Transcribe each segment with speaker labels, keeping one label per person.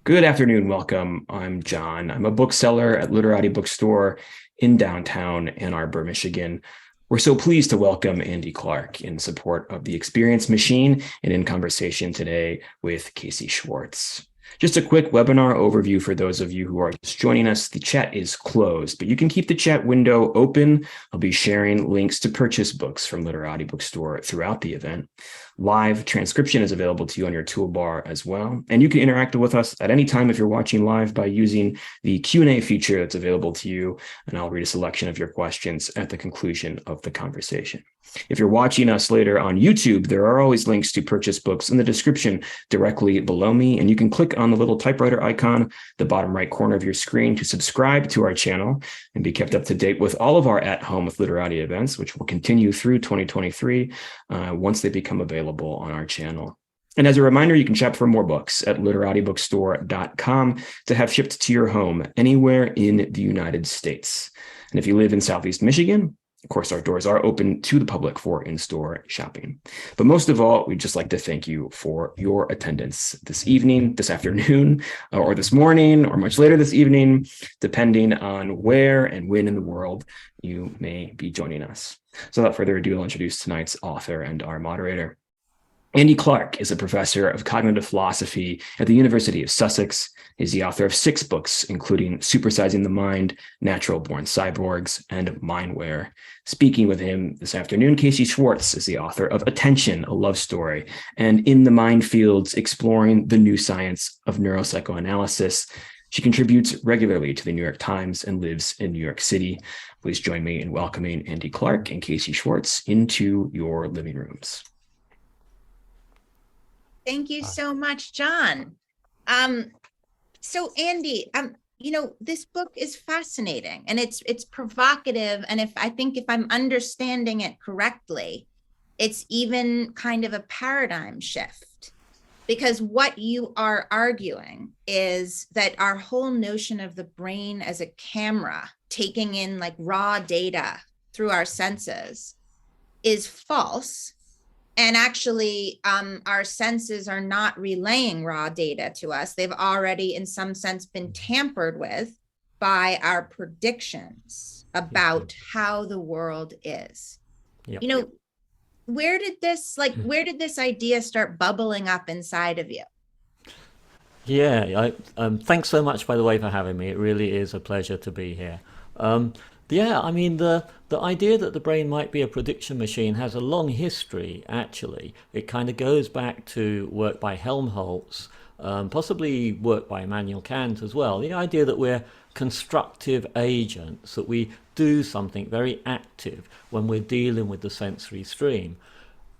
Speaker 1: Good afternoon. Welcome. I'm John. I'm a bookseller at Literati Bookstore in downtown Ann Arbor, Michigan. We're so pleased to welcome Andy Clark in support of the Experience Machine and in conversation today with Casey Schwartz. Just a quick webinar overview for those of you who are just joining us. The chat is closed, but you can keep the chat window open. I'll be sharing links to purchase books from Literati Bookstore throughout the event. Live transcription is available to you on your toolbar as well. And you can interact with us at any time if you're watching live by using the Q&A feature that's available to you. And I'll read a selection of your questions at the conclusion of the conversation. If you're watching us later on YouTube, there are always links to purchase books in the description directly below me. And you can click on the little typewriter icon, the bottom right corner of your screen, to subscribe to our channel and be kept up to date with all of our At Home with Literati events, which will continue through 2023 once they become available on our channel. And as a reminder, you can shop for more books at literatibookstore.com to have shipped to your home anywhere in the United States. And if you live in Southeast Michigan, of course, our doors are open to the public for in-store shopping. But most of all, we'd just like to thank you for your attendance this evening, this afternoon, or this morning, or much later this evening, depending on where and when in the world you may be joining us. So without further ado, I'll introduce tonight's author and our moderator. Andy Clark is a professor of cognitive philosophy at the University of Sussex. He's the author of 6 books, including Supersizing the Mind, Natural Born Cyborgs, and Mindware. Speaking with him this afternoon, Casey Schwartz is the author of Attention, a Love Story, and In the Mind Fields, Exploring the New Science of Neuropsychoanalysis. She contributes regularly to the New York Times and lives in New York City. Please join me in welcoming Andy Clark and Casey Schwartz into your living rooms.
Speaker 2: Thank you so much, John. So Andy, this book is fascinating and it's provocative. And if I'm understanding it correctly, it's even kind of a paradigm shift, because what you are arguing is that our whole notion of the brain as a camera taking in like raw data through our senses is false. And actually, our senses are not relaying raw data to us. They've already, in some sense, been tampered with by our predictions about how the world is. Yep. Where did this idea start bubbling up inside of you?
Speaker 3: Yeah, thanks so much, by the way, for having me. It really is a pleasure to be here. Yeah, I mean, the idea that the brain might be a prediction machine has a long history, actually. It kind of goes back to work by Helmholtz, possibly work by Immanuel Kant as well. The idea that we're constructive agents, that we do something very active when we're dealing with the sensory stream.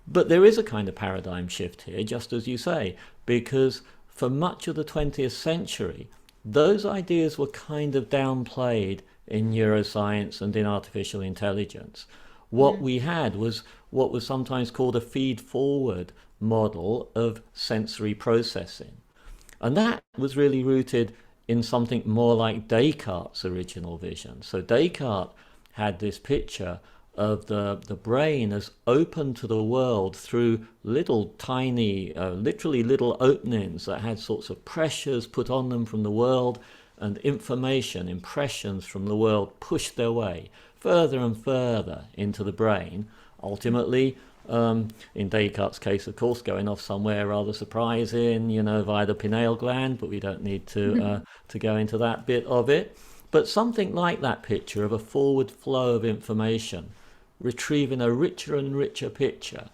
Speaker 3: But there is a kind of paradigm shift here, just as you say, because for much of the 20th century, those ideas were kind of downplayed in neuroscience and in artificial intelligence. What we had was what was sometimes called a feed-forward model of sensory processing. And that was really rooted in something more like Descartes' original vision. So Descartes had this picture of the brain as open to the world through little tiny, literally little openings that had sorts of pressures put on them from the world, and information, impressions from the world pushed their way further and further into the brain, ultimately, in Descartes' case, of course, going off somewhere rather surprising, via the pineal gland, but we don't need to go into that bit of it. But something like that picture of a forward flow of information, retrieving a richer and richer picture,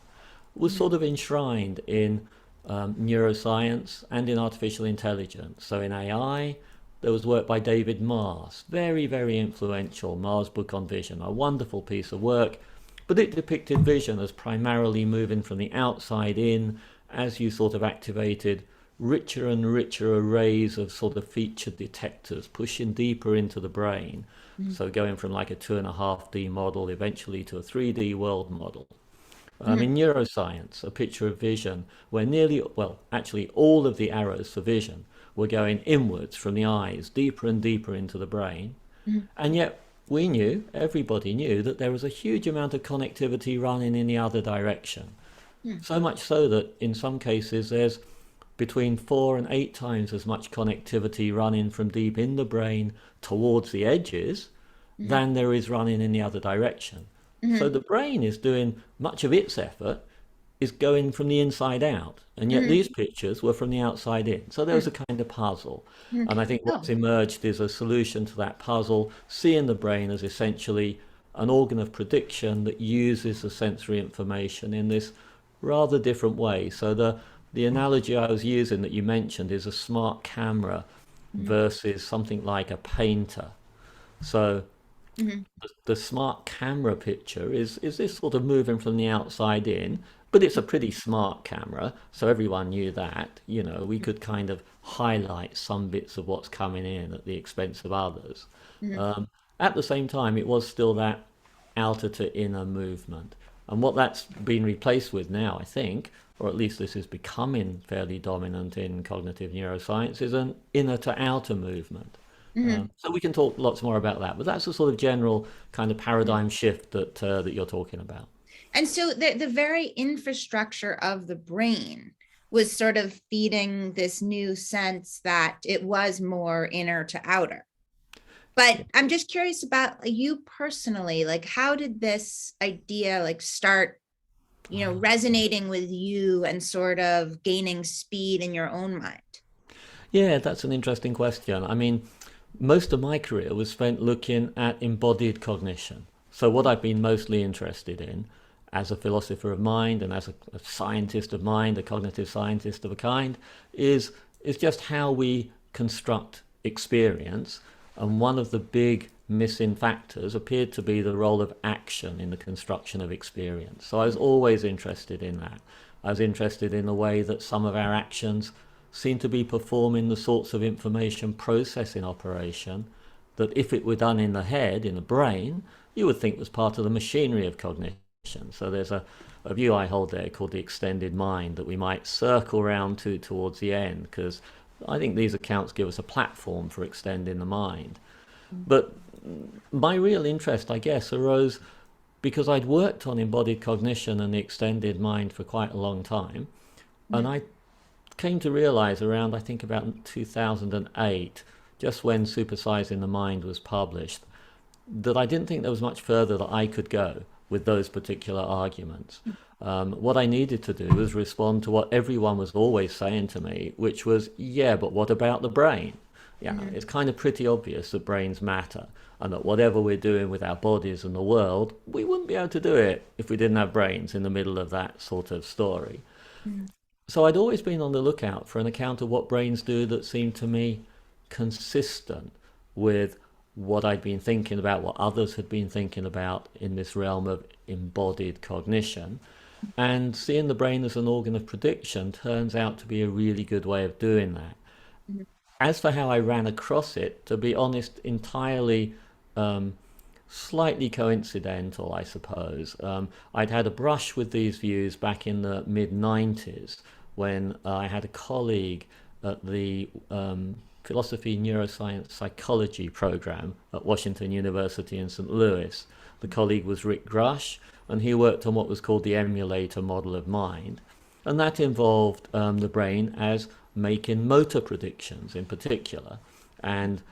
Speaker 3: was sort of enshrined in neuroscience and in artificial intelligence. So in AI, there was work by David Mars, very, very influential, Mars' book on vision, a wonderful piece of work, but it depicted vision as primarily moving from the outside in as you sort of activated richer and richer arrays of sort of feature detectors, pushing deeper into the brain. So going from like a 2.5D model eventually to a 3D world model. In neuroscience, a picture of vision where actually all of the arrows for vision were going inwards from the eyes, deeper and deeper into the brain. And yet everybody knew that there was a huge amount of connectivity running in the other direction. So much so that in some cases there's between 4 and 8 times as much connectivity running from deep in the brain towards the edges than there is running in the other direction. So the brain is doing much of its effort is going from the inside out, and yet these pictures were from the outside in. So there was a kind of puzzle, and I think what's
Speaker 2: Oh,
Speaker 3: emerged is a solution to that puzzle, seeing the brain as essentially an organ of prediction that uses the sensory information in this rather different way. So the analogy I was using that you mentioned is a smart camera versus something like a painter. So the smart camera picture is this sort of moving from the outside in, but it's a pretty smart camera, so everyone knew that. You know, we could kind of highlight some bits of what's coming in at the expense of others. Um, at the same time, it was still that outer to inner movement. And what that's been replaced with now, I think, or at least this is becoming fairly dominant in cognitive neuroscience, is an inner to outer movement. So we can talk lots more about that, but that's the sort of general kind of paradigm shift that you're talking about.
Speaker 2: and so the very infrastructure of the brain was sort of feeding this new sense that it was more inner to outer. But I'm just curious about you personally, like how did this idea like start, resonating with you and sort of gaining speed in your own mind?
Speaker 3: Yeah, that's an interesting question. I mean, most of my career was spent looking at embodied cognition. So what I've been mostly interested in as a philosopher of mind and as a scientist of mind, a cognitive scientist of a kind, is just how we construct experience. And one of the big missing factors appeared to be the role of action in the construction of experience. So I was always interested in that. I was interested in the way that some of our actions seem to be performing the sorts of information processing operation that if it were done in the head, in the brain, you would think was part of the machinery of cognition. So there's a view I hold there called the extended mind that we might circle round to towards the end, because I think these accounts give us a platform for extending the mind. But my real interest, I guess, arose because I'd worked on embodied cognition and the extended mind for quite a long time. And I came to realize around, I think about 2008, just when Supersizing the Mind was published, that I didn't think there was much further that I could go with those particular arguments. What I needed to do was respond to what everyone was always saying to me, which was, yeah, but what about the brain? Yeah, it's kind of pretty obvious that brains matter, and that whatever we're doing with our bodies and the world, we wouldn't be able to do it if we didn't have brains in the middle of that sort of story. So I'd always been on the lookout for an account of what brains do that seemed to me consistent with what I'd been thinking about, what others had been thinking about in this realm of embodied cognition. And seeing the brain as an organ of prediction turns out to be a really good way of doing that. As for how I ran across it, to be honest, entirely slightly coincidental, I suppose. I'd had a brush with these views back in the mid-90s when I had a colleague at the Philosophy, Neuroscience, Psychology program at Washington University in St. Louis. The colleague was Rick Grush, and he worked on what was called the emulator model of mind. And that involved the brain as making motor predictions in particular, and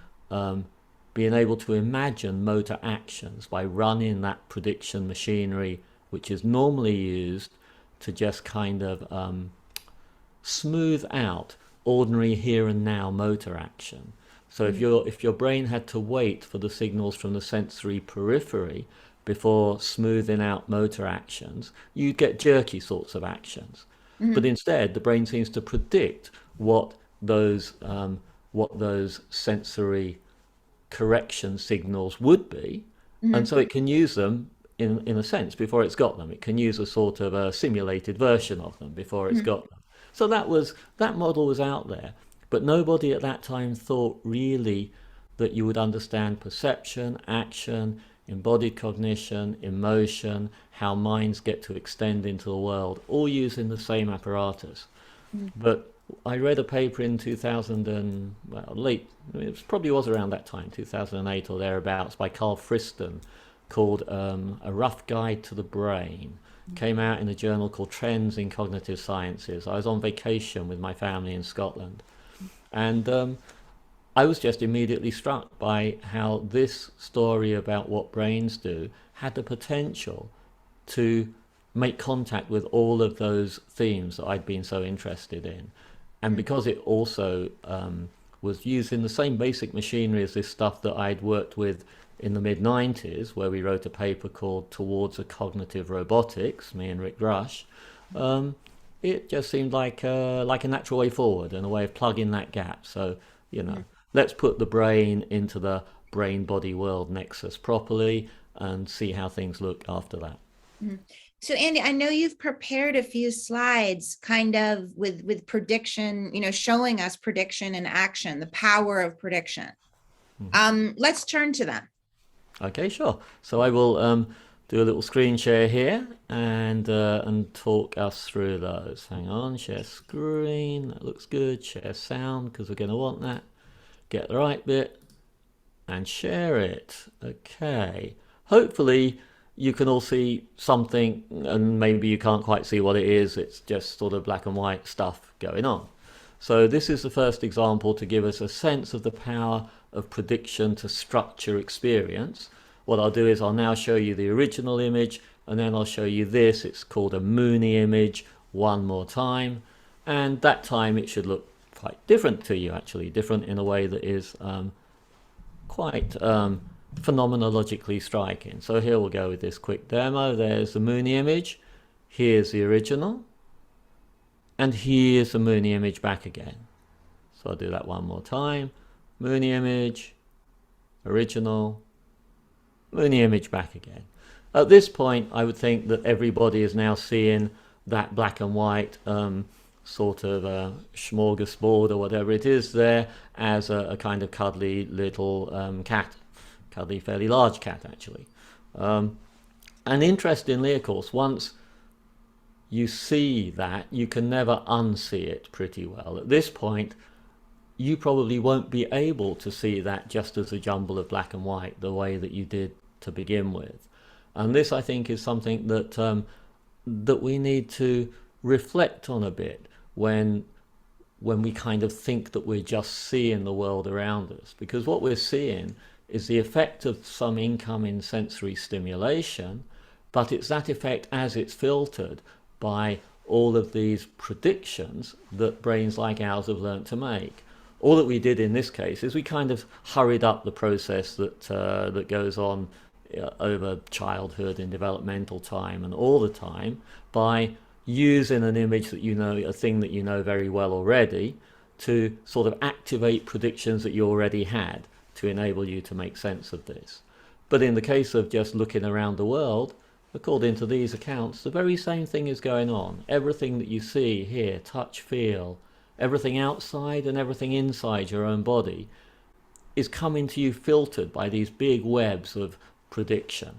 Speaker 3: being able to imagine motor actions by running that prediction machinery, which is normally used to just kind of smooth out ordinary here and now motor action. So if your brain had to wait for the signals from the sensory periphery before smoothing out motor actions, you'd get jerky sorts of actions. But instead, the brain seems to predict what those sensory correction signals would be, and so it can use them in a sense before it's got them. It can use a sort of a simulated version of them before it's got them. So that model was out there, but nobody at that time thought really that you would understand perception, action, embodied cognition, emotion, how minds get to extend into the world, all using the same apparatus. But I read a paper in 2000 and, well, late, it probably was around that time, 2008 or thereabouts, by Carl Friston, called A Rough Guide to the Brain. came out in a journal called Trends in Cognitive Sciences. I was on vacation with my family in Scotland, and I was just immediately struck by how this story about what brains do had the potential to make contact with all of those themes that I'd been so interested in. And because it also was using the same basic machinery as this stuff that I'd worked with in the mid-90s, where we wrote a paper called Towards a Cognitive Robotics, me and Rick Rush, it just seemed like a natural way forward and a way of plugging that gap. So, let's put the brain into the brain-body world nexus properly and see how things look after that.
Speaker 2: So Andy, I know you've prepared a few slides kind of with prediction, showing us prediction and action, the power of prediction. Let's turn to them.
Speaker 3: Okay, sure. So I will do a little screen share here and talk us through those. Hang on, share screen. That looks good. Share sound because we're going to want that. Get the right bit and share it. Okay. Hopefully you can all see something, and maybe you can't quite see what it is. It's just sort of black and white stuff going on. So this is the first example to give us a sense of the power of prediction to structure experience. What I'll do is I'll now show you the original image, and then I'll show you this. It's called a Mooney image one more time. And that time it should look quite different to you, actually, different in a way that is quite phenomenologically striking. So here we'll go with this quick demo. There's the Mooney image. Here's the original. And here's the Mooney image back again. So I'll do that one more time. Mooney image, original, Mooney image back again. At this point, I would think that everybody is now seeing that black and white sort of a smorgasbord or whatever it is there as a kind of cuddly little cat. Cuddly, fairly large cat, actually. And interestingly, of course, once you see that, you can never unsee it pretty well. At this point, you probably won't be able to see that just as a jumble of black and white the way that you did to begin with. And this, I think, is something that that we need to reflect on a bit when we kind of think that we're just seeing the world around us. Because what we're seeing is the effect of some incoming sensory stimulation, but it's that effect as it's filtered by all of these predictions that brains like ours have learned to make. All that we did in this case is we kind of hurried up the process that goes on over childhood and developmental time and all the time by using an image that a thing that you know very well already, to sort of activate predictions that you already had to enable you to make sense of this. But in the case of just looking around the world, according to these accounts, the very same thing is going on. Everything that you see, hear, touch, feel, everything outside and everything inside your own body is coming to you filtered by these big webs of prediction.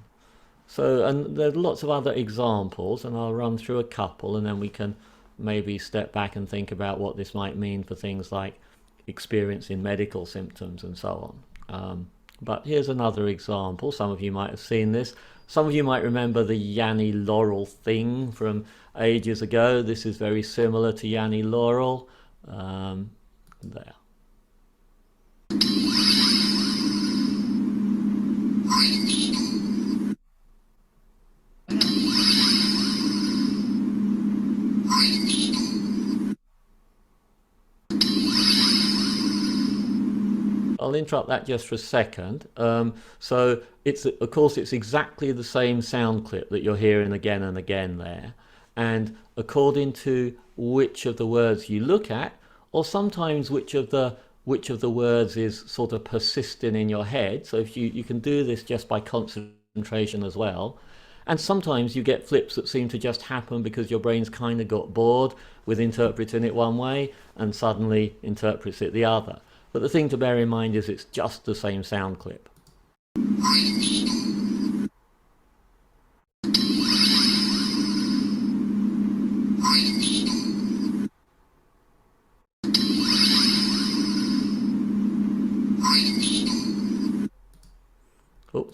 Speaker 3: So, and there's lots of other examples, and I'll run through a couple, and then we can maybe step back and think about what this might mean for things like experiencing medical symptoms and so on. But here's another example. Some of you might have seen this. Some of you might remember the Yanni Laurel thing from ages ago. This is very similar to Yanni Laurel. There. I'll interrupt that just for a second. So it's, of course, it's exactly the same sound clip that you're hearing again and again there. And according to which of the words you look at, or sometimes which of the words is sort of persisting in your head. So if you can do this just by concentration as well. And sometimes you get flips that seem to just happen because your brain's kind of got bored with interpreting it one way and suddenly interprets it the other. But the thing to bear in mind is it's just the same sound clip.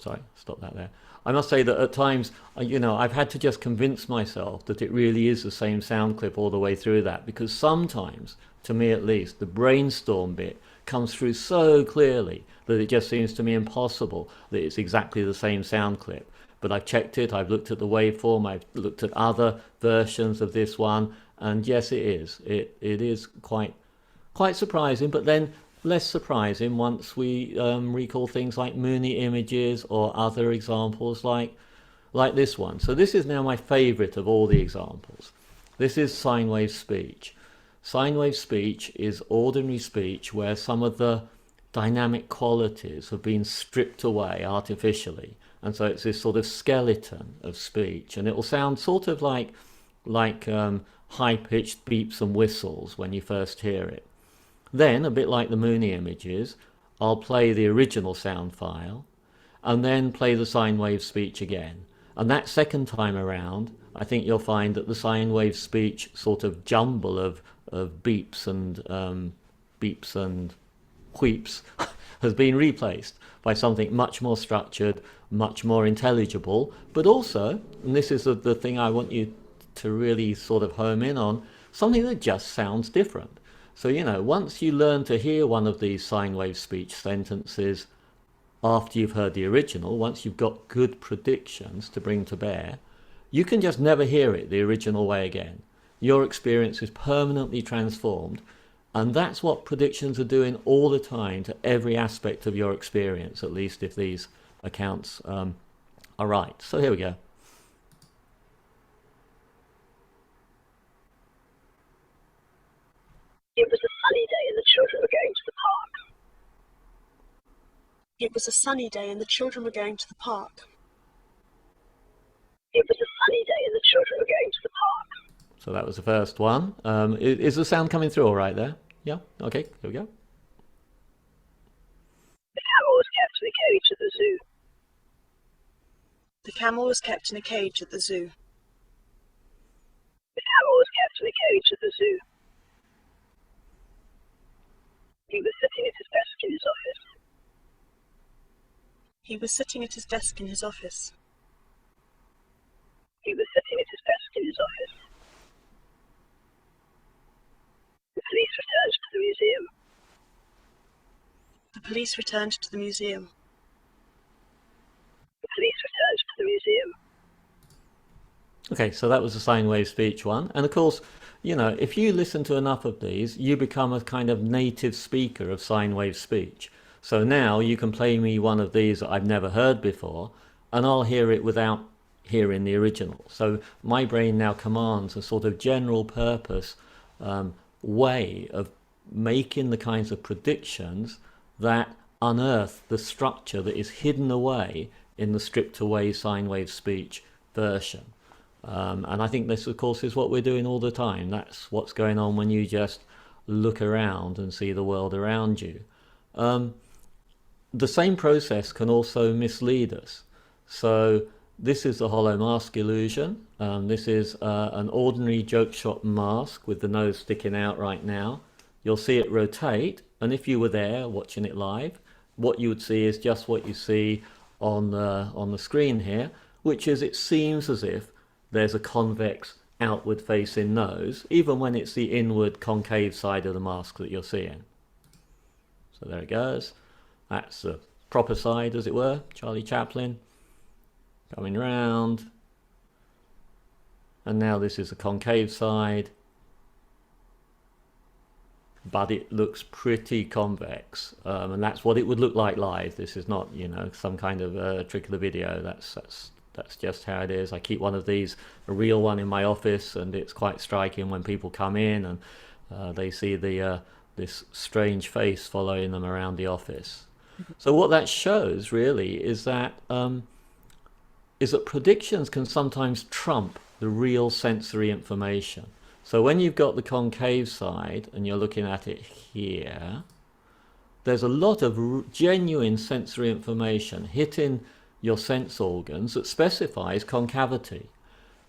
Speaker 3: sorry, stop that there. I must say that at times, I've had to just convince myself that it really is the same sound clip all the way through that, because sometimes, to me at least, the brainstorm bit comes through so clearly that it just seems to me impossible that it's exactly the same sound clip. But I've checked it, I've looked at the waveform, I've looked at other versions of this one, and yes, it is. It is quite surprising, but then less surprising once we recall things like Mooney images or other examples like this one. So this is now my favorite of all the examples. This is sine wave speech. Sine wave speech is ordinary speech where some of the dynamic qualities have been stripped away artificially. And so it's this sort of skeleton of speech. And it will sound sort of like high-pitched beeps and whistles when you first hear it. Then, a bit like the Mooney images, I'll play the original sound file and then play the sine wave speech again. And that second time around, I think you'll find that the sine wave speech sort of jumble of beeps and wheeps has been replaced by something much more structured, much more intelligible, but also, and this is the thing I want you to really sort of home in on, something that just sounds different. So, once you learn to hear one of these sine wave speech sentences after you've heard the original, once you've got good predictions to bring to bear, you can just never hear it the original way again. Your experience is permanently transformed, and that's what predictions are doing all the time to every aspect of your experience, at least if these accounts are right. So here we go.
Speaker 4: It was a sunny day and the children were going to the park.
Speaker 5: It was a sunny day and the children were going to the park.
Speaker 4: It was a sunny day and the children were going to the park.
Speaker 3: So that was the first one. Is the sound coming through all right there? Yeah? Okay, here we go.
Speaker 4: The camel was kept in a cage at the zoo.
Speaker 5: The camel was kept in a cage at the zoo.
Speaker 4: The camel was kept in a cage at the zoo. He was sitting at his desk in his office.
Speaker 5: He was sitting at his desk in his office.
Speaker 4: He was sitting at his desk in his office. The police returned to the museum.
Speaker 5: The police returned to the museum.
Speaker 4: The police returned to the museum.
Speaker 3: Okay, so that was the sine wave speech one. And of course, if you listen to enough of these, you become a kind of native speaker of sine wave speech. So now you can play me one of these that I've never heard before, and I'll hear it without hearing the original. So my brain now commands a sort of general purpose way of making the kinds of predictions that unearth the structure that is hidden away in the stripped away sine wave speech version. And I think this, of course, is what we're doing all the time. That's what's going on when you just look around and see the world around you. The same process can also mislead us. So this is the hollow mask illusion. This is an ordinary joke shop mask with the nose sticking out right now. You'll see it rotate, and if you were there watching it live, what you would see is just what you see on the screen here, which is it seems as if there's a convex outward facing nose, even when it's the inward concave side of the mask that you're seeing. So there it goes. That's the proper side, as it were, Charlie Chaplin. Coming round. And now this is the concave side. But it looks pretty convex. And that's what it would look like live. This is not, some kind of trick of the video. That's just how it is. I keep one of these, a real one, in my office, and it's quite striking when people come in and they see this strange face following them around the office. So what that shows really is that predictions can sometimes trump the real sensory information. So when you've got the concave side and you're looking at it here, there's a lot of genuine sensory information hitting your sense organs that specifies concavity.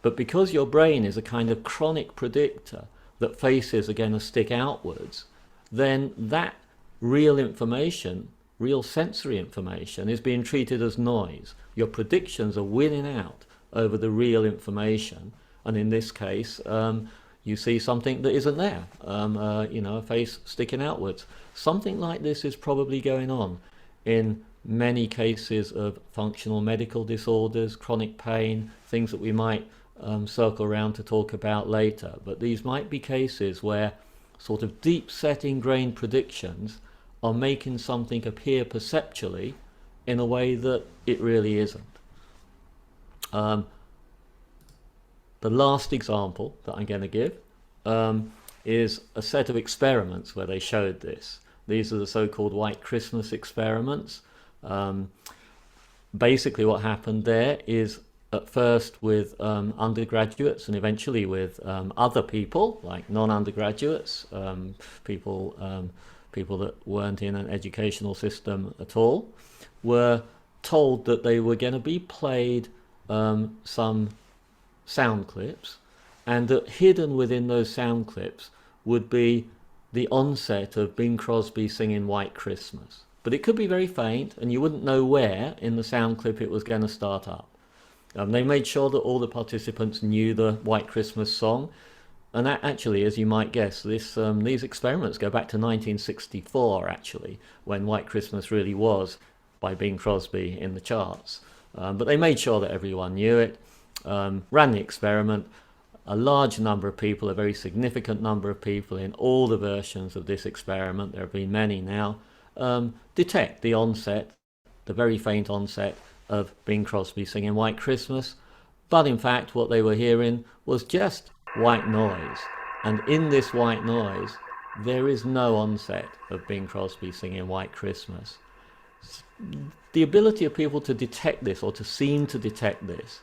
Speaker 3: But because your brain is a kind of chronic predictor that faces are going to stick outwards, then that real information real sensory information is being treated as noise. Your predictions are winning out over the real information, and in this case, you see something that isn't there. A face sticking outwards. Something like this is probably going on in many cases of functional medical disorders, chronic pain, things that we might circle around to talk about later. But these might be cases where sort of deep set ingrained predictions are making something appear perceptually in a way that it really isn't. The last example that I'm going to give is a set of experiments where they showed this. These are the so-called White Christmas experiments. Basically what happened there is at first with undergraduates and eventually with other people like non-undergraduates, people that weren't in an educational system at all, were told that they were going to be played some sound clips, and that hidden within those sound clips would be the onset of Bing Crosby singing White Christmas. But it could be very faint, and you wouldn't know where in the sound clip it was going to start up. They made sure that all the participants knew the White Christmas song. And that actually, as you might guess, these experiments go back to 1964, actually, when White Christmas really was by Bing Crosby in the charts. But they made sure that everyone knew it, ran the experiment. A large number of people, a very significant number of people in all the versions of this experiment, there have been many now, detect the onset, the very faint onset of Bing Crosby singing White Christmas. But in fact, what they were hearing was just white noise. And in this white noise, there is no onset of Bing Crosby singing White Christmas. The ability of people to detect this, or to seem to detect this,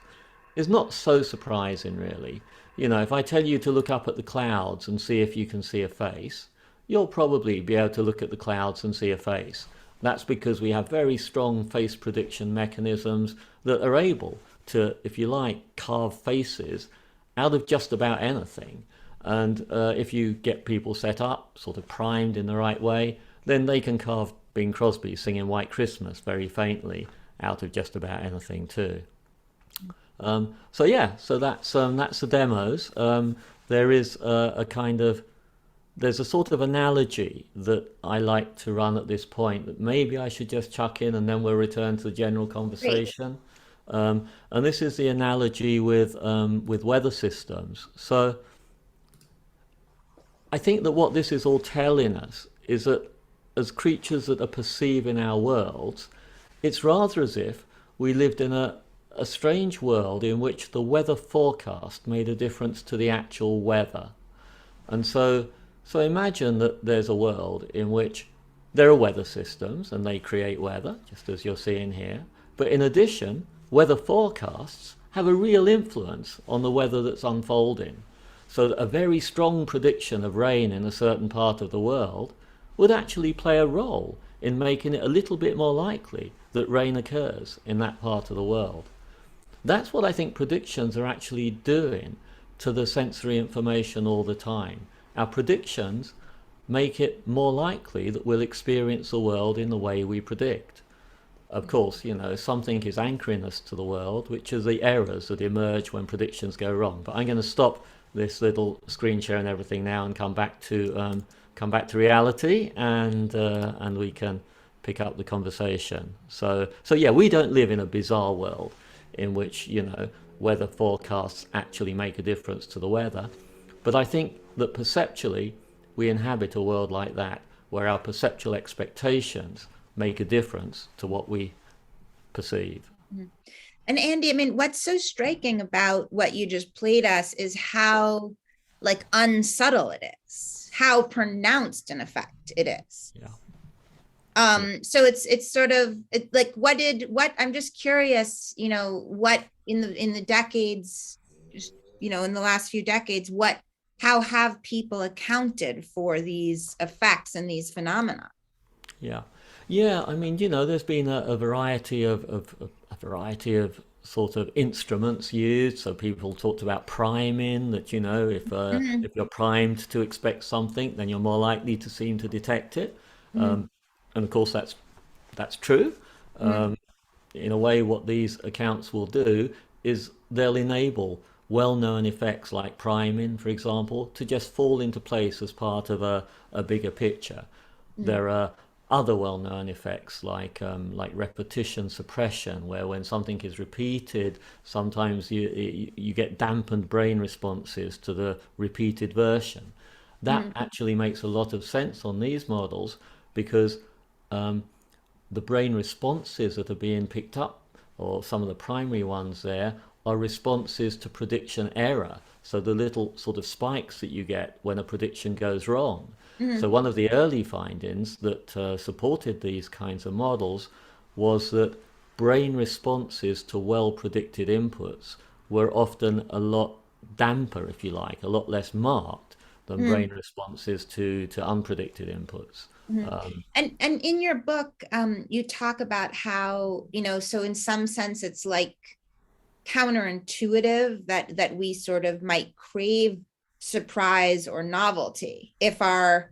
Speaker 3: is not so surprising, really. You know, if I tell you to look up at the clouds and see if you can see a face, you'll probably be able to look at the clouds and see a face. That's because we have very strong face prediction mechanisms that are able to, if you like, carve faces out of just about anything. And if you get people set up, sort of primed in the right way, then they can carve Bing Crosby singing White Christmas very faintly out of just about anything too. So that's the demos. There is there's a sort of analogy that I like to run at this point that maybe I should just chuck in, and then we'll return to the general conversation. And this is the analogy with weather systems. So I think that what this is all telling us is that as creatures that are perceiving our worlds, it's rather as if we lived in a strange world in which the weather forecast made a difference to the actual weather. And so imagine that there's a world in which there are weather systems and they create weather, just as you're seeing here. But in addition, weather forecasts have a real influence on the weather that's unfolding. So that a very strong prediction of rain in a certain part of the world would actually play a role in making it a little bit more likely that rain occurs in that part of the world. That's what I think predictions are actually doing to the sensory information all the time. Our predictions make it more likely that we'll experience the world in the way we predict. Of course, you know, something is anchoring us to the world, which are the errors that emerge when predictions go wrong. But I'm going to stop this little screen share and everything now and come back to reality, and we can pick up the conversation. So yeah, we don't live in a bizarre world in which, you know, weather forecasts actually make a difference to the weather. But I think that perceptually we inhabit a world like that, where our perceptual expectations make a difference to what we perceive.
Speaker 2: And Andy, I mean, what's so striking about what you just played us is how like unsubtle it is, how pronounced an effect it is.
Speaker 3: Yeah.
Speaker 2: So it's sort of like what I'm just curious, you know, what in the decades, you know, in the last few decades, how have people accounted for these effects and these phenomena?
Speaker 3: Yeah, I mean, you know, there's been a variety of sort of instruments used. So people talked about priming, that, you know, if you're primed to expect something, then you're more likely to seem to detect it. And of course, that's that's true.
Speaker 2: Mm,
Speaker 3: In a way, what these accounts will do is they'll enable well-known effects like priming, for example, to just fall into place as part of a bigger picture.
Speaker 2: mm,
Speaker 3: There are other well-known effects like repetition suppression, where when something is repeated, sometimes you get dampened brain responses to the repeated version. That
Speaker 2: mm,
Speaker 3: actually makes a lot of sense on these models because the brain responses that are being picked up, or some of the primary ones there, are responses to prediction error. So the little sort of spikes that you get when a prediction goes wrong. So
Speaker 2: mm,
Speaker 3: one of the early findings that supported these kinds of models was that brain responses to well predicted inputs were often a lot damper, if you like, a lot less marked than brain
Speaker 2: mm,
Speaker 3: responses to unpredicted inputs.
Speaker 2: mm. And in your book, you talk about how, so in some sense, it's like counterintuitive that we sort of might crave surprise or novelty if our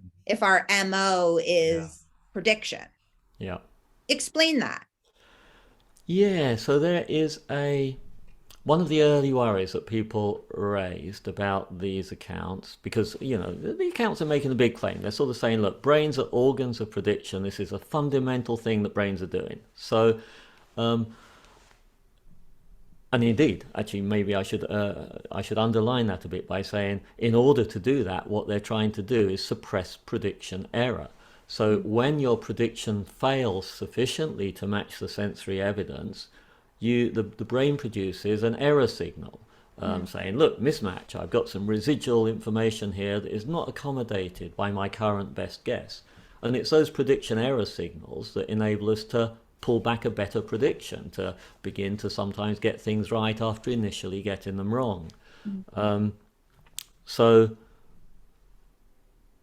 Speaker 2: MO
Speaker 3: Yeah.
Speaker 2: is prediction.
Speaker 3: Yeah.
Speaker 2: Explain that.
Speaker 3: Yeah, so there is a one of the early worries that people raised about these accounts, because the accounts are making a big claim. They're sort of saying, look, brains are organs of prediction. This is a fundamental thing that brains are doing. So, and indeed, actually, maybe I should underline that a bit by saying, in order to do that, what they're trying to do is suppress prediction error. So when your prediction fails sufficiently to match the sensory evidence, the brain produces an error signal,
Speaker 2: Mm,
Speaker 3: saying, look, mismatch, I've got some residual information here that is not accommodated by my current best guess. And it's those prediction error signals that enable us to pull back a better prediction, to begin to sometimes get things right after initially getting them wrong.
Speaker 2: mm.
Speaker 3: So,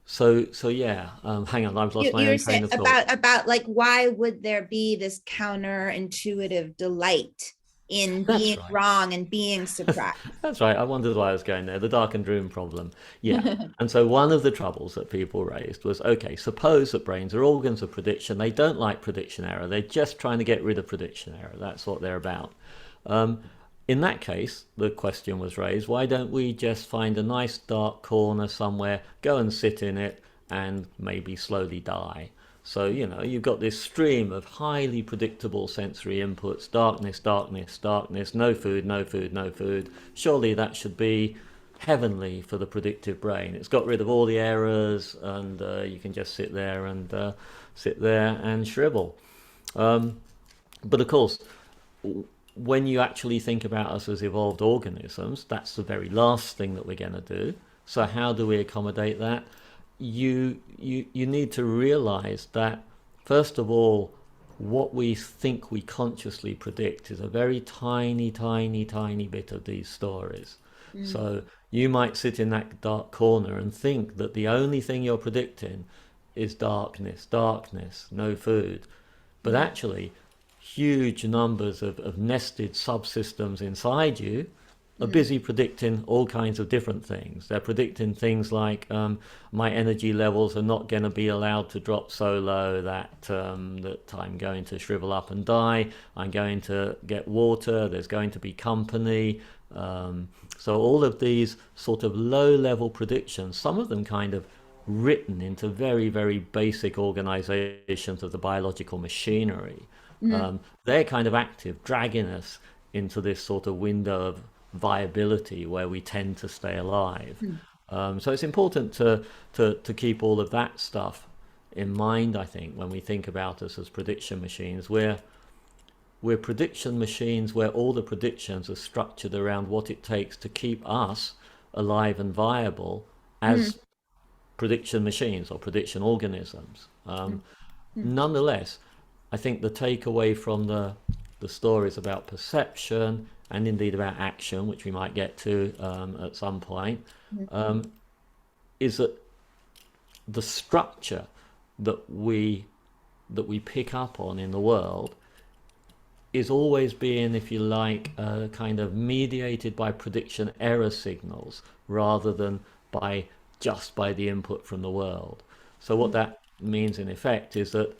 Speaker 3: so yeah. Hang on, I've lost my
Speaker 2: You're
Speaker 3: own
Speaker 2: saying
Speaker 3: train of thought.
Speaker 2: about like why would there be this counterintuitive delight in
Speaker 3: That's
Speaker 2: being
Speaker 3: right.
Speaker 2: wrong and being surprised?
Speaker 3: That's right. I wondered why I was going there. The darkened room problem. Yeah. And so one of the troubles that people raised was, okay, suppose that brains are organs of prediction. They don't like prediction error. They're just trying to get rid of prediction error. That's what they're about. In that case, the question was raised, why don't we just find a nice dark corner somewhere, go and sit in it, and maybe slowly die? So, you've got this stream of highly predictable sensory inputs: darkness, darkness, darkness, no food, no food, no food. Surely that should be heavenly for the predictive brain. It's got rid of all the errors, and you can just sit there and shrivel. But of course, when you actually think about us as evolved organisms, that's the very last thing that we're going to do. So how do we accommodate that? You need to realize that, first of all, what we think we consciously predict is a very tiny, tiny, tiny bit of these stories.
Speaker 2: Mm,
Speaker 3: So you might sit in that dark corner and think that the only thing you're predicting is darkness, darkness, no food. But
Speaker 2: mm,
Speaker 3: actually, huge numbers of nested subsystems inside you are
Speaker 2: mm,
Speaker 3: busy predicting all kinds of different things. They're predicting things like, my energy levels are not going to be allowed to drop so low that I'm going to shrivel up and die. I'm going to get water. There's going to be company. So all of these sort of low-level predictions, some of them kind of written into very, very basic organizations of the biological machinery.
Speaker 2: mm,
Speaker 3: They're kind of active, dragging us into this sort of window of viability where we tend to stay alive.
Speaker 2: mm,
Speaker 3: So it's important to keep all of that stuff in mind, I think, when we think about us as prediction machines. We're prediction machines where all the predictions are structured around what it takes to keep us alive and viable
Speaker 2: mm,
Speaker 3: as prediction machines or prediction organisms.
Speaker 2: mm, mm,
Speaker 3: Nonetheless, I think the takeaway from the stories about perception and indeed about action, which we might get to at some point,
Speaker 2: mm,
Speaker 3: is that the structure that we pick up on in the world is always being, if you like, kind of mediated by prediction error signals rather than by the input from the world. So what
Speaker 2: mm,
Speaker 3: that means in effect is that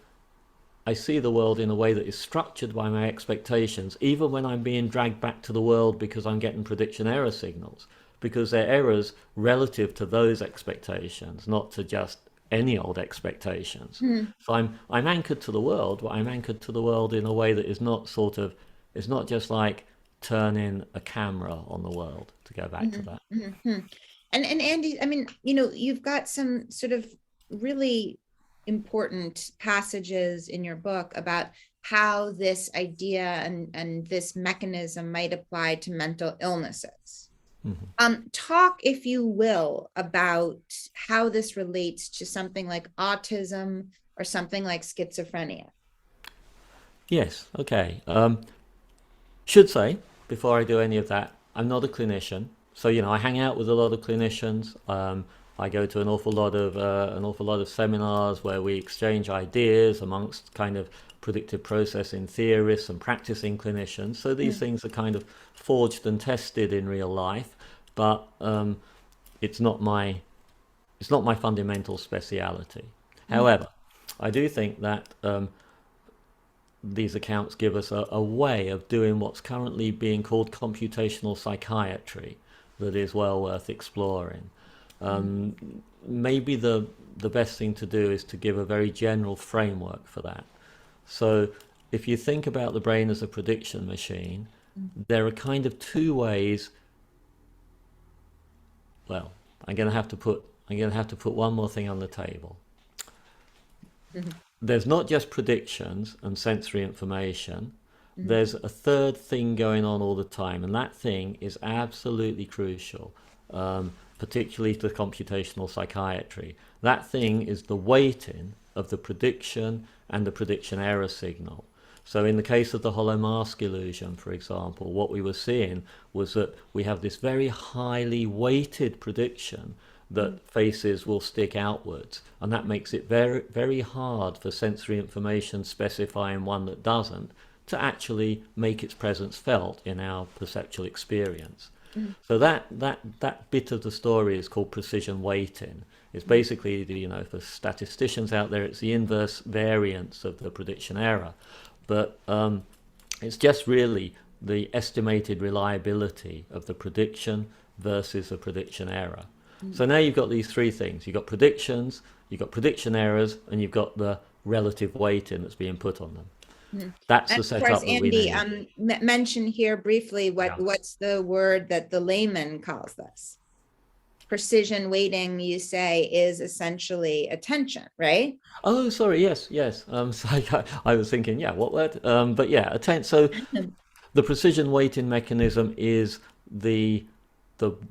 Speaker 3: I see the world in a way that is structured by my expectations, even when I'm being dragged back to the world because I'm getting prediction error signals, because they're errors relative to those expectations, not to just any old expectations. So I'm anchored to the world, but I'm anchored to the world in a way that is not sort of, it's not just like turning a camera on the world, to go back to that.
Speaker 2: And Andy, I mean, you've got some sort of really important passages in your book about how this idea and this mechanism might apply to mental illnesses. Talk, if you will, about how this relates to something like autism or something like schizophrenia.
Speaker 3: Yes, okay. Should say, before I do any of that, I'm not a clinician. So, I hang out with a lot of clinicians. I go to an awful lot of seminars where we exchange ideas amongst kind of predictive processing theorists and practicing clinicians. So these things are kind of forged and tested in real life, but it's not my fundamental speciality. However, I do think that these accounts give us a way of doing what's currently being called computational psychiatry that is well worth exploring. Maybe the best thing to do is to give a very general framework for that. So if you think about the brain as a prediction machine, there are kind of two ways. Well, I'm going to have to put one more thing on the table. There's not just predictions and sensory information. There's a third thing going on all the time, and that thing is absolutely crucial, particularly to computational psychiatry. That thing is the weighting of the prediction and the prediction error signal. So in the case of the hollow mask illusion, for example, what we were seeing was that we have this very highly weighted prediction that faces will stick outwards, and that makes it very, very hard for sensory information specifying one that doesn't to actually make its presence felt in our perceptual experience. So that bit of the story is called precision weighting. It's basically, for statisticians out there, it's the inverse variance of the prediction error. But it's just really the estimated reliability of the prediction versus the prediction error. So now you've got these three things. You've got predictions, you've got prediction errors, and you've got the relative weighting that's being put on them. That's the setup. Of course,
Speaker 2: Andy, mention here briefly what's the word that the layman calls this? Precision weighting, you say, is essentially attention, right?
Speaker 3: Oh, sorry. Yes. So I was thinking, what word? But yeah, attention. So the precision weighting mechanism is the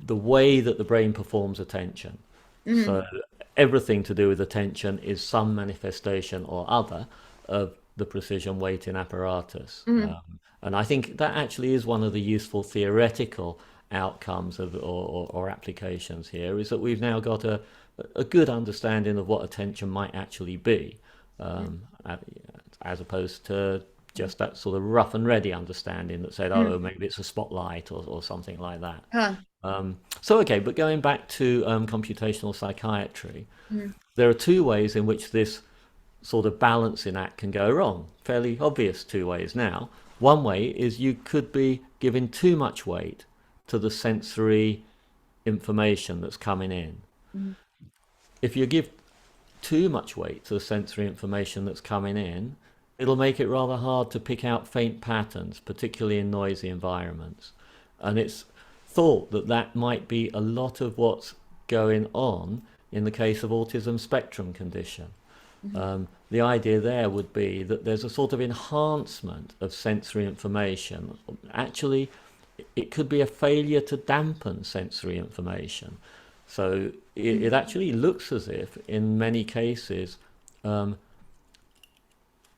Speaker 3: way that the brain performs attention. So everything to do with attention is some manifestation or other of the precision weighting apparatus. And I think that actually is one of the useful theoretical outcomes of or applications here, is that we've now got a good understanding of what attention might actually be, as opposed to just that sort of rough and ready understanding that said, oh, maybe it's a spotlight or something like that. So, okay, but going back to computational psychiatry, there are two ways in which this sort of balancing act can go wrong. Fairly obvious two ways now. One way is you could be giving too much weight to the sensory information that's coming in. If you give too much weight to the sensory information that's coming in, it'll make it rather hard to pick out faint patterns, particularly in noisy environments. And it's thought that that might be a lot of what's going on in the case of autism spectrum condition. The idea there would be that there's a sort of enhancement of sensory information. Actually, it could be a failure to dampen sensory information. So it actually looks as if, in many cases, the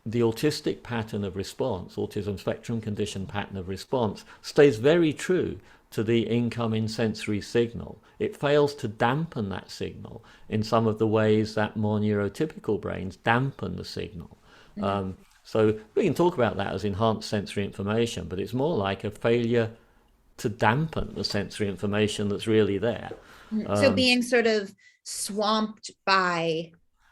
Speaker 3: autistic pattern of response, autism spectrum condition pattern of response, stays very true to the incoming sensory signal. It fails to dampen that signal in some of the ways that more neurotypical brains dampen the signal. So we can talk about that as enhanced sensory information, but it's more like a failure to dampen the sensory information that's really there.
Speaker 2: So being sort of swamped by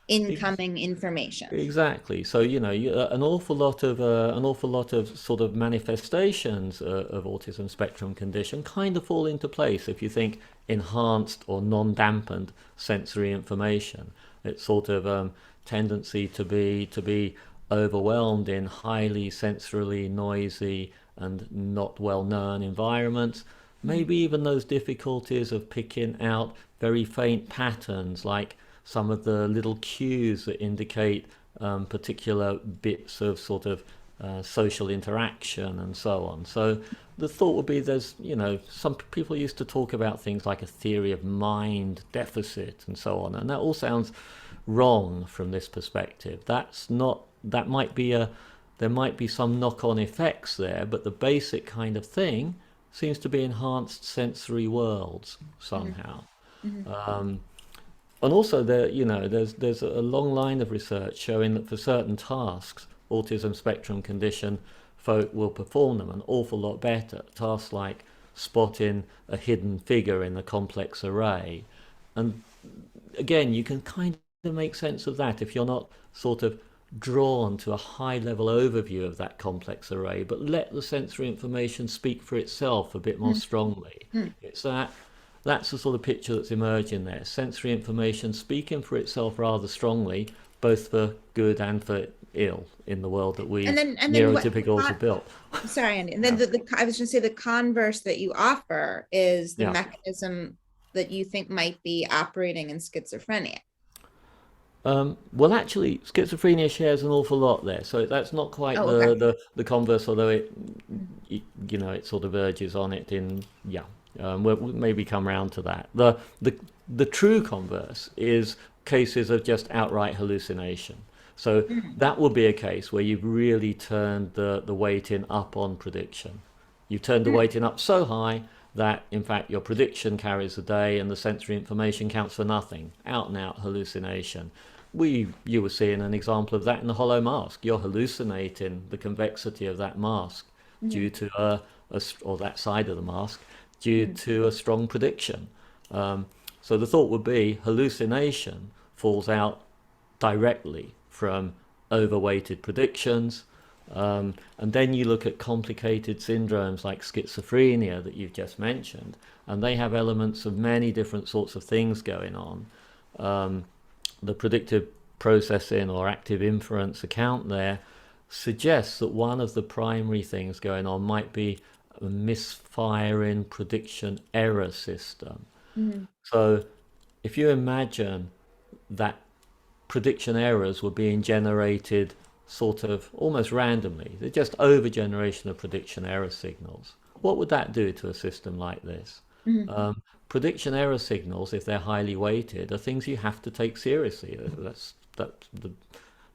Speaker 2: incoming information.
Speaker 3: Exactly. So, an awful lot of sort of manifestations of autism spectrum condition kind of fall into place if you think enhanced or non-dampened sensory information. It's sort of tendency to be overwhelmed in highly sensorily noisy and not well-known environments. Maybe even those difficulties of picking out very faint patterns, like some of the little cues that indicate particular bits of sort of social interaction and so on. So the thought would be some people used to talk about things like a theory of mind deficit and so on, and that all sounds wrong from this perspective. That might be there might be some knock-on effects there, but the basic kind of thing seems to be enhanced sensory worlds somehow. And also there's a long line of research showing that for certain tasks, autism spectrum condition folk will perform them an awful lot better. Tasks like spotting a hidden figure in a complex array. And again, you can kind of make sense of that if you're not sort of drawn to a high level overview of that complex array, but let the sensory information speak for itself a bit more strongly. It's that's the sort of picture that's emerging there. Sensory information speaking for itself rather strongly, both for good and for ill in the world that we neurotypicals have built.
Speaker 2: Sorry, Andy. And then I was going to say the converse that you offer is the mechanism that you think might be operating in schizophrenia.
Speaker 3: Well, actually, schizophrenia shares an awful lot there, so that's not quite the converse, although it sort of verges on it in we'll maybe come round to that. The true converse is cases of just outright hallucination. So that would be a case where you've really turned the weighting up on prediction. You've turned the weighting up so high that, in fact, your prediction carries the day and the sensory information counts for nothing. Out and out hallucination. You were seeing an example of that in the hollow mask. You're hallucinating the convexity of that mask due to or that side of the mask due to a strong prediction. So the thought would be hallucination falls out directly from overweighted predictions. And then you look at complicated syndromes like schizophrenia that you've just mentioned, and they have elements of many different sorts of things going on. The predictive processing or active inference account there suggests that one of the primary things going on might be a misfiring prediction error system. So if you imagine that prediction errors were being generated sort of almost randomly, they're just overgeneration of prediction error signals, what would that do to a system like this? Prediction error signals, if they're highly weighted, are things you have to take seriously.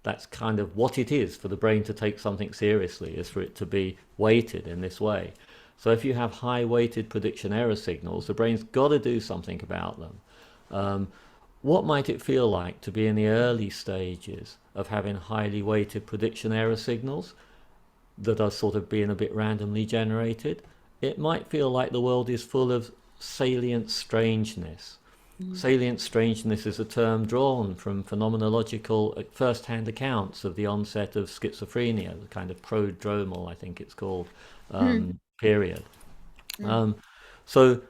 Speaker 3: That's kind of what it is for the brain to take something seriously, is for it to be weighted in this way. So if you have high weighted prediction error signals, the brain's got to do something about them. What might it feel like to be in the early stages of having highly weighted prediction error signals that are sort of being a bit randomly generated? It might feel like the world is full of salient strangeness. Salient strangeness is a term drawn from phenomenological first-hand accounts of the onset of schizophrenia, the kind of prodromal, I think it's called, period. So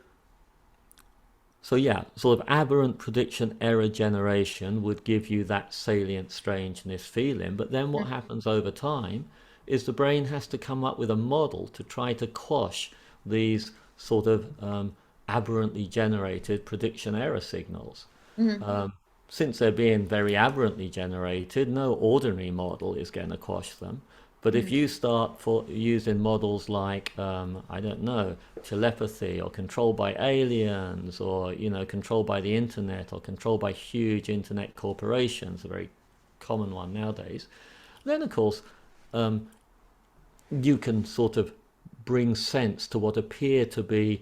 Speaker 3: yeah, sort of aberrant prediction error generation would give you that salient strangeness feeling, but then what happens over time is the brain has to come up with a model to try to quash these sort of aberrantly generated prediction error signals. Since they're being very aberrantly generated, no ordinary model is going to quash them. But if you start using models like, I don't know, telepathy or control by aliens or, control by the internet or control by huge internet corporations, a very common one nowadays, then of course you can sort of bring sense to what appear to be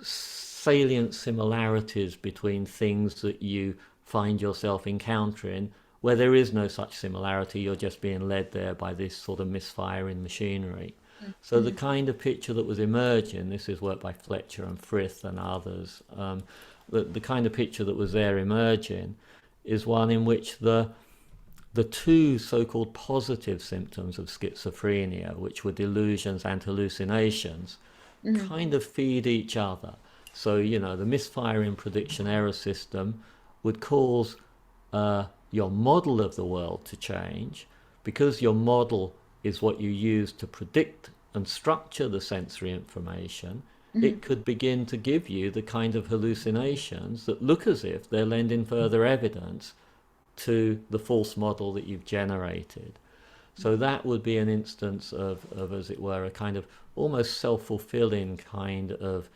Speaker 3: salient similarities between things that you find yourself encountering where there is no such similarity. You're just being led there by this sort of misfiring machinery. So the kind of picture that was emerging, this is work by Fletcher and Frith and others, the kind of picture that was there emerging is one in which the two so-called positive symptoms of schizophrenia, which were delusions and hallucinations, kind of feed each other. So, the misfiring prediction error system would cause your model of the world to change, because your model is what you use to predict and structure the sensory information. It could begin to give you the kind of hallucinations that look as if they're lending further evidence to the false model that you've generated. So that would be an instance of, as it were, a kind of almost self-fulfilling kind of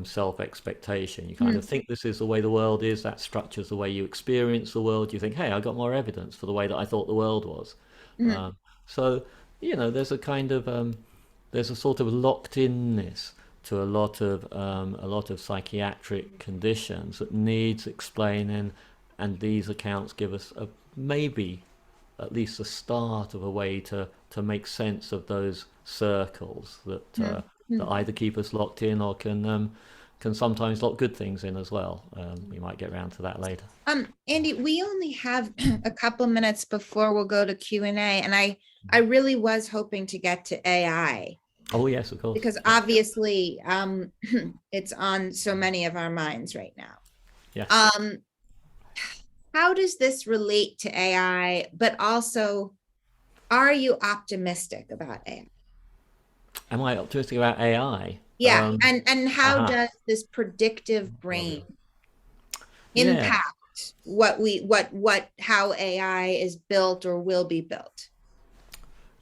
Speaker 3: self-expectation. You kind of think this is the way the world is, that structures the way you experience the world. You think, hey, I got more evidence for the way that I thought the world was. So, there's a kind of there's a sort of locked-inness to a lot of psychiatric conditions that needs explaining, and these accounts give us maybe at least the start of a way to make sense of those circles that either keep us locked in or can sometimes lock good things in as well. We might get around to that later.
Speaker 2: Andy, we only have a couple minutes before we'll go to Q&A, and I really was hoping to get to AI.
Speaker 3: Oh yes, of course.
Speaker 2: Because obviously it's on so many of our minds right now.
Speaker 3: Yeah.
Speaker 2: How does this relate to AI? But also, are you optimistic about AI?
Speaker 3: Am I optimistic about AI?
Speaker 2: Yeah, and how does this predictive brain impact how AI is built or will be built?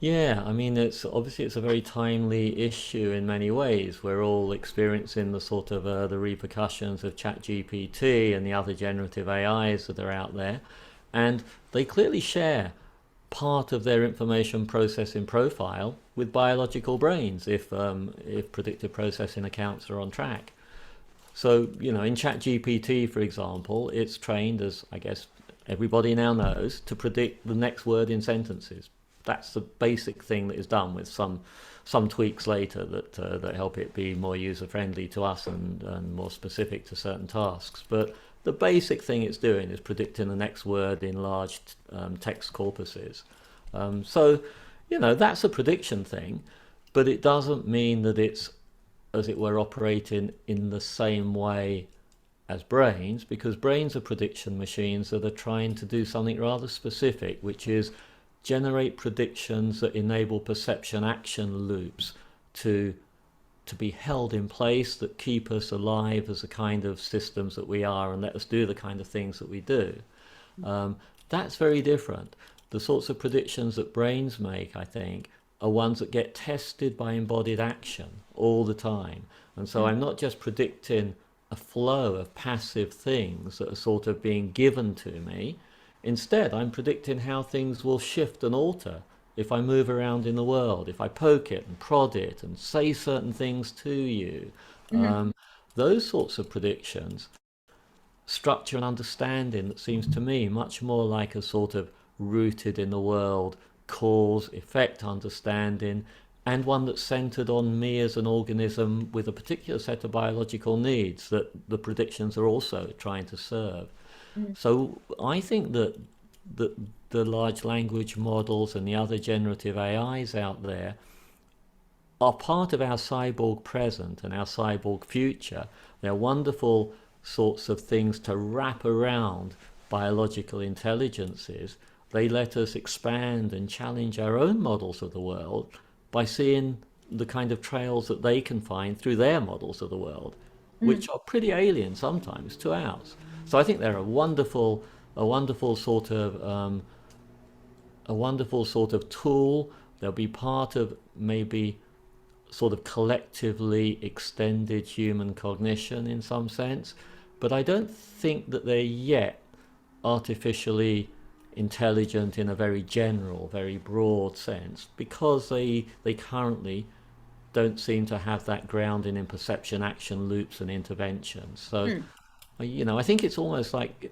Speaker 3: Yeah, I mean, it's a very timely issue in many ways. We're all experiencing the sort of the repercussions of ChatGPT and the other generative AIs that are out there, and they clearly share part of their information processing profile with biological brains if predictive processing accounts are on track. So, in ChatGPT, for example, it's trained, as I guess everybody now knows, to predict the next word in sentences. That's the basic thing that is done, with some tweaks later that help it be more user-friendly to us and more specific to certain tasks. But the basic thing it's doing is predicting the next word in large text corpuses. So, that's a prediction thing, but it doesn't mean that it's, as it were, operating in the same way as brains, because brains are prediction machines that are trying to do something rather specific, which is generate predictions that enable perception action loops to be held in place, that keep us alive as the kind of systems that we are and let us do the kind of things that we do. That's very different. The sorts of predictions that brains make, I think, are ones that get tested by embodied action all the time. And so I'm not just predicting a flow of passive things that are sort of being given to me. Instead, I'm predicting how things will shift and alter if I move around in the world, if I poke it and prod it and say certain things to you. Those sorts of predictions structure an understanding that seems to me much more like a sort of rooted in the world cause-effect understanding, and one that's centered on me as an organism with a particular set of biological needs that the predictions are also trying to serve. So I think that the large language models and the other generative AIs out there are part of our cyborg present and our cyborg future. They're wonderful sorts of things to wrap around biological intelligences. They let us expand and challenge our own models of the world by seeing the kind of trails that they can find through their models of the world, which are pretty alien sometimes to ours. So I think they're a wonderful sort of tool. They'll be part of maybe sort of collectively extended human cognition in some sense, but I don't think that they're yet artificially intelligent in a very general, very broad sense, because they currently don't seem to have that grounding in perception action loops and interventions. So I think it's almost like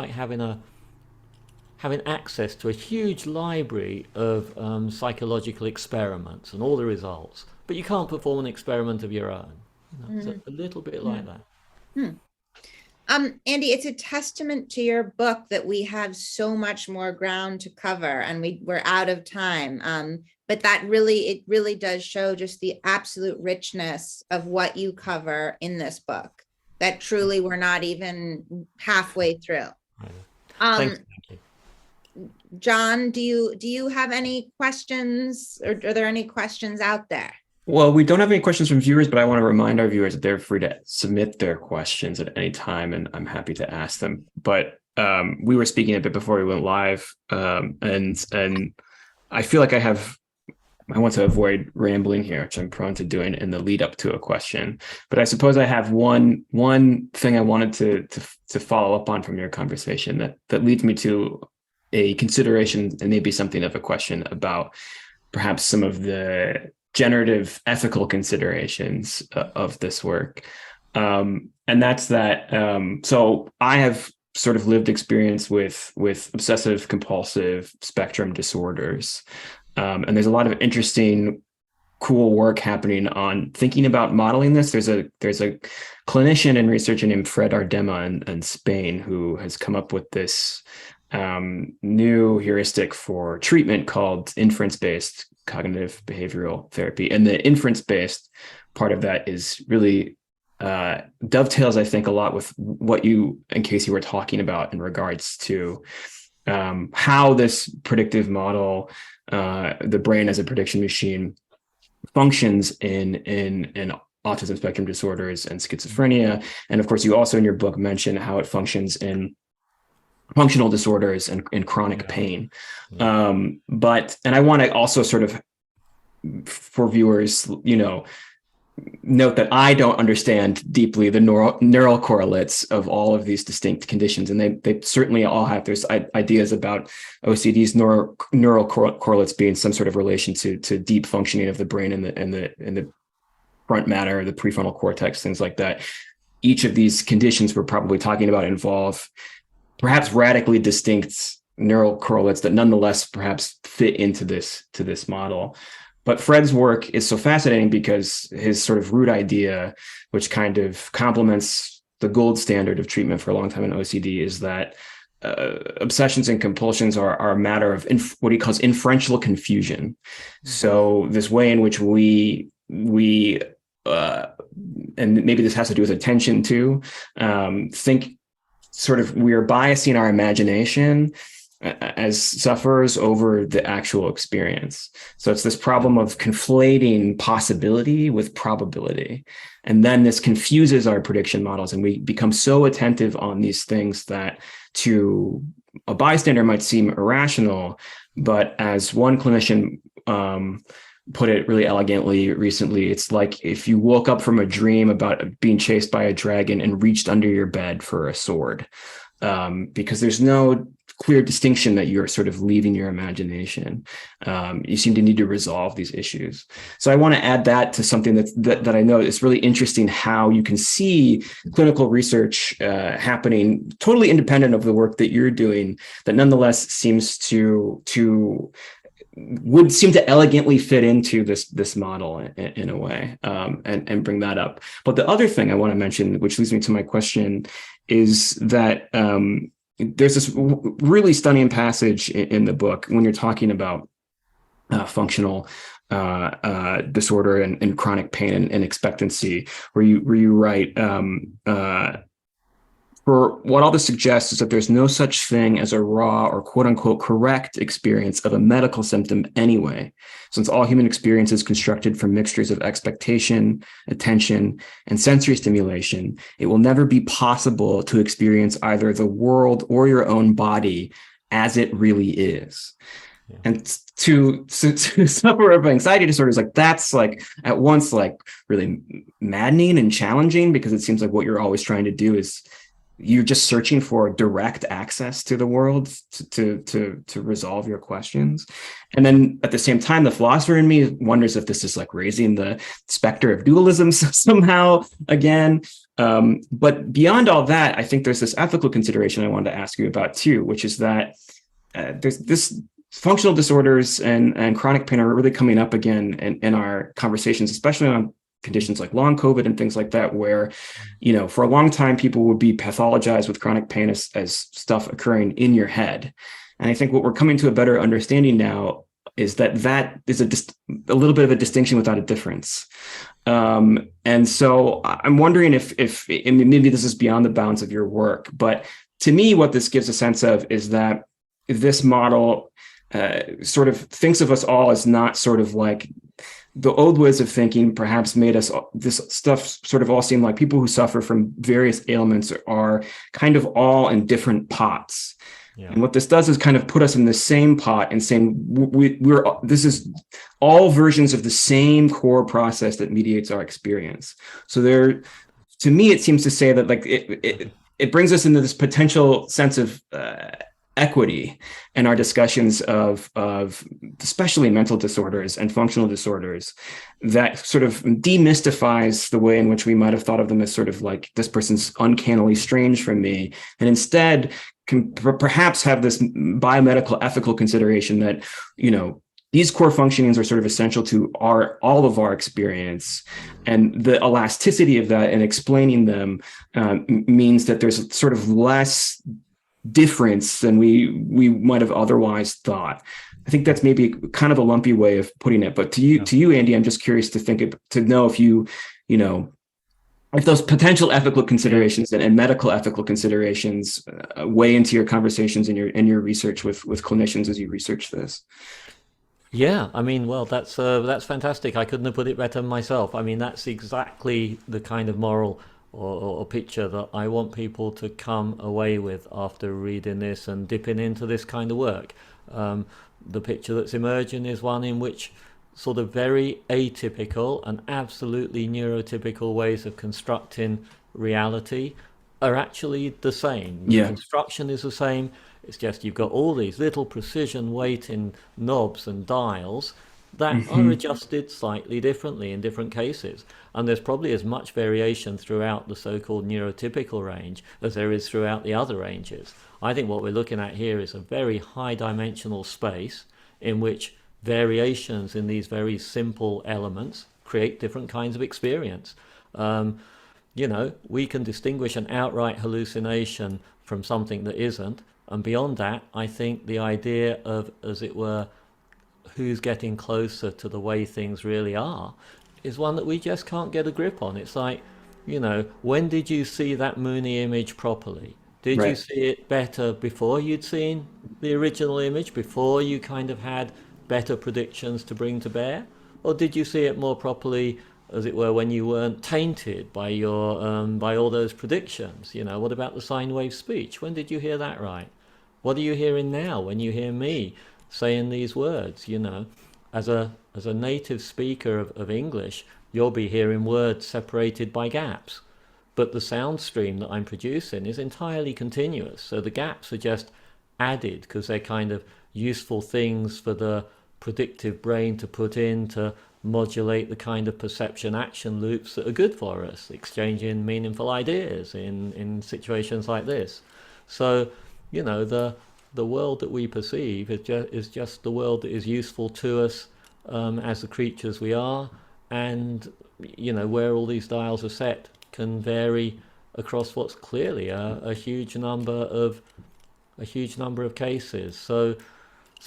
Speaker 3: having access to a huge library of psychological experiments and all the results, but you can't perform an experiment of your own. It's a little bit like that.
Speaker 2: Andy, it's a testament to your book that we have so much more ground to cover, and we're out of time. But it really does show just the absolute richness of what you cover in this book. That truly we're not even halfway through.
Speaker 3: Thank you.
Speaker 2: John, do you have any questions, or are there any questions out there?
Speaker 1: Well, we don't have any questions from viewers, but I want to remind our viewers that they're free to submit their questions at any time, and I'm happy to ask them. But we were speaking a bit before we went live, and I feel like I want to avoid rambling here, which I'm prone to doing in the lead up to a question. But I suppose I have one thing I wanted to follow up on from your conversation that leads me to a consideration and maybe something of a question about perhaps some of the generative ethical considerations of this work. And that's that. So I have sort of lived experience with obsessive compulsive spectrum disorders. And there's a lot of interesting, cool work happening on thinking about modeling this. There's a clinician and researcher named Fred Ardema in Spain who has come up with this new heuristic for treatment called inference-based cognitive behavioral therapy. And the inference-based part of that is really dovetails, I think, a lot with what you and Casey were talking about in regards to how this predictive model, the brain as a prediction machine, functions in autism spectrum disorders and schizophrenia. And of course, you also in your book mention how it functions in functional disorders and chronic pain. And I want to also sort of, for viewers, note that I don't understand deeply the neural correlates of all of these distinct conditions. And they certainly all have, there's ideas about OCD's neural correlates being some sort of relation to deep functioning of the brain and the front matter, the prefrontal cortex, things like that. Each of these conditions we're probably talking about involve perhaps radically distinct neural correlates that nonetheless perhaps fit into this model. But Fred's work is so fascinating because his sort of root idea, which kind of complements the gold standard of treatment for a long time in OCD, is that obsessions and compulsions are a matter of what he calls inferential confusion. Mm-hmm. So this way in which we and maybe this has to do with attention too, think sort of we're biasing our imagination as sufferers over the actual experience. So it's this problem of conflating possibility with probability. And then this confuses our prediction models, and we become so attentive on these things that to a bystander might seem irrational. But as one clinician put it really elegantly recently, it's like if you woke up from a dream about being chased by a dragon and reached under your bed for a sword, because there's no clear distinction that you're sort of leaving your imagination. You seem to need to resolve these issues. So I want to add that to something that I know is really interesting, how you can see clinical research happening totally independent of the work that you're doing, that nonetheless would seem to elegantly fit into this model in a way, and bring that up. But the other thing I want to mention, which leads me to my question, is that there's this really stunning passage in the book when you're talking about functional disorder and chronic pain and expectancy, where you write, for what all this suggests is that there's no such thing as a raw or quote unquote correct experience of a medical symptom anyway, since all human experience is constructed from mixtures of expectation, attention, and sensory stimulation. It will never be possible to experience either the world or your own body as it really is. Yeah. And to suffer of anxiety disorders, like that's like at once like really maddening and challenging, because it seems like what you're always trying to do is you're just searching for direct access to the world to resolve your questions. And then at the same time, the philosopher in me wonders if this is like raising the specter of dualism somehow again. But beyond all that, I think there's this ethical consideration I wanted to ask you about too, which is that there's this functional disorders and chronic pain are really coming up again in our conversations, especially on conditions like long COVID and things like that, where, for a long time, people would be pathologized with chronic pain as stuff occurring in your head. And I think what we're coming to a better understanding now is that is a little bit of a distinction without a difference. And so I'm wondering if and maybe this is beyond the bounds of your work, but to me, what this gives a sense of is that this model sort of thinks of us all as not sort of like the old ways of thinking perhaps made us, this stuff sort of all seem like people who suffer from various ailments are kind of all in different pots. Yeah. And what this does is kind of put us in the same pot and saying this is all versions of the same core process that mediates our experience. So to me, it seems to say that like it brings us into this potential sense of equity in our discussions of especially mental disorders and functional disorders, that sort of demystifies the way in which we might have thought of them as sort of like, this person's uncannily strange from me, and instead can perhaps have this biomedical ethical consideration that, these core functionings are sort of essential to all of our experience, and the elasticity of that and explaining them means that there's sort of less difference than we might have otherwise thought. I think that's maybe kind of a lumpy way of putting it, but to you, Andy, I'm just curious to know if if those potential ethical considerations and medical ethical considerations weigh into your conversations and your research with clinicians as you research this.
Speaker 3: Yeah, I mean, well, that's fantastic. I couldn't have put it better myself. I mean, that's exactly the kind of moral or picture that I want people to come away with after reading this and dipping into this kind of work. The picture that's emerging is one in which sort of very atypical and absolutely neurotypical ways of constructing reality are actually the same. The construction is the same. It's just you've got all these little precision weighting knobs and dials that are adjusted slightly differently in different cases. And there's probably as much variation throughout the so-called neurotypical range as there is throughout the other ranges. I think what we're looking at here is a very high-dimensional space in which variations in these very simple elements create different kinds of experience. We can distinguish an outright hallucination from something that isn't. And beyond that, I think the idea of, as it were, who's getting closer to the way things really are is one that we just can't get a grip on. It's like, when did you see that Mooney image properly? Did you see it better before you'd seen the original image, before you kind of had better predictions to bring to bear? Or did you see it more properly, as it were, when you weren't tainted by your by all those predictions? What about the sine wave speech? When did you hear that right? What are you hearing now when you hear me saying these words? As a native speaker of English, you'll be hearing words separated by gaps. But the sound stream that I'm producing is entirely continuous. So the gaps are just added because they're kind of useful things for the predictive brain to put in to modulate the kind of perception action loops that are good for us, exchanging meaningful ideas in situations like this. So, the world that we perceive is just the world that is useful to us as the creatures we are, and where all these dials are set can vary across what's clearly a huge number of cases. So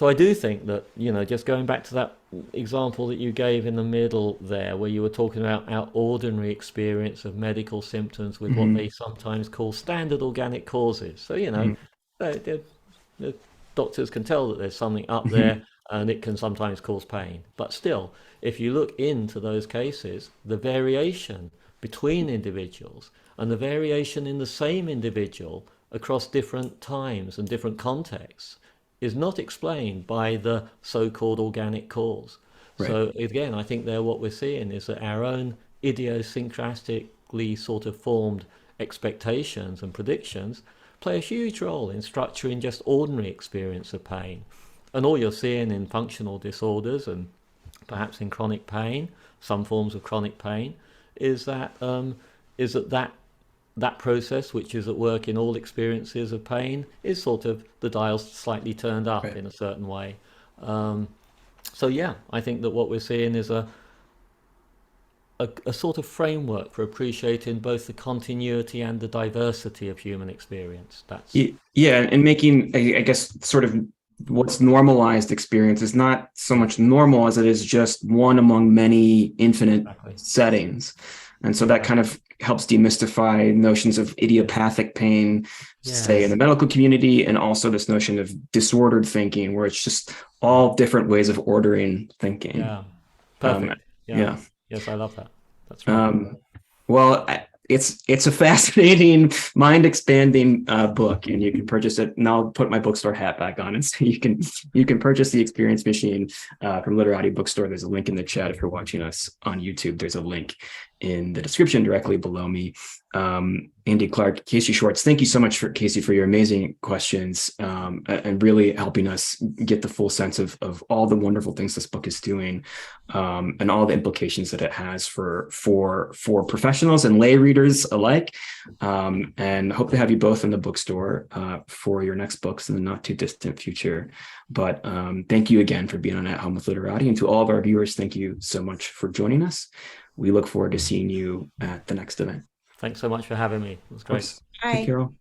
Speaker 3: I do think that, just going back to that example that you gave in the middle there, where you were talking about our ordinary experience of medical symptoms with what they sometimes call standard organic causes. So, the doctors can tell that there's something up there and it can sometimes cause pain. But still, if you look into those cases, the variation between individuals and the variation in the same individual across different times and different contexts is not explained by the so-called organic cause. So again, I think there what we're seeing is that our own idiosyncratically sort of formed expectations and predictions play a huge role in structuring just ordinary experience of pain. And all you're seeing in functional disorders and perhaps in chronic pain, some forms of chronic pain, is that that process, which is at work in all experiences of pain, is sort of the dials slightly turned up in a certain way. So yeah, I think that what we're seeing is a sort of framework for appreciating both the continuity and the diversity of human experience. That's
Speaker 1: Yeah, and making, I guess, sort of what's normalized experience is not so much normal as it is just one among many infinite
Speaker 3: exactly.
Speaker 1: settings. And so that kind of helps demystify notions of idiopathic pain, say in the medical community, and also this notion of disordered thinking, where it's just all different ways of ordering thinking.
Speaker 3: Yeah, perfect.
Speaker 1: Yeah.
Speaker 3: Yes, I love that. That's right.
Speaker 1: Well, it's a fascinating, mind-expanding book, and you can purchase it. And I'll put my bookstore hat back on, and so you can purchase the Experience Machine from Literati Bookstore. There's a link in the chat if you're watching us on YouTube. There's a link in the description directly below me. Andy Clark, Casey Schwartz, thank you so much, Casey, for your amazing questions and really helping us get the full sense of all the wonderful things this book is doing and all the implications that it has for professionals and lay readers alike. And hope to have you both in the bookstore for your next books in the not too distant future. But thank you again for being on At Home with Literati. And to all of our viewers, thank you so much for joining us. We look forward to seeing you at the next event.
Speaker 3: Thanks so much for having me. It was great.
Speaker 1: Take care all.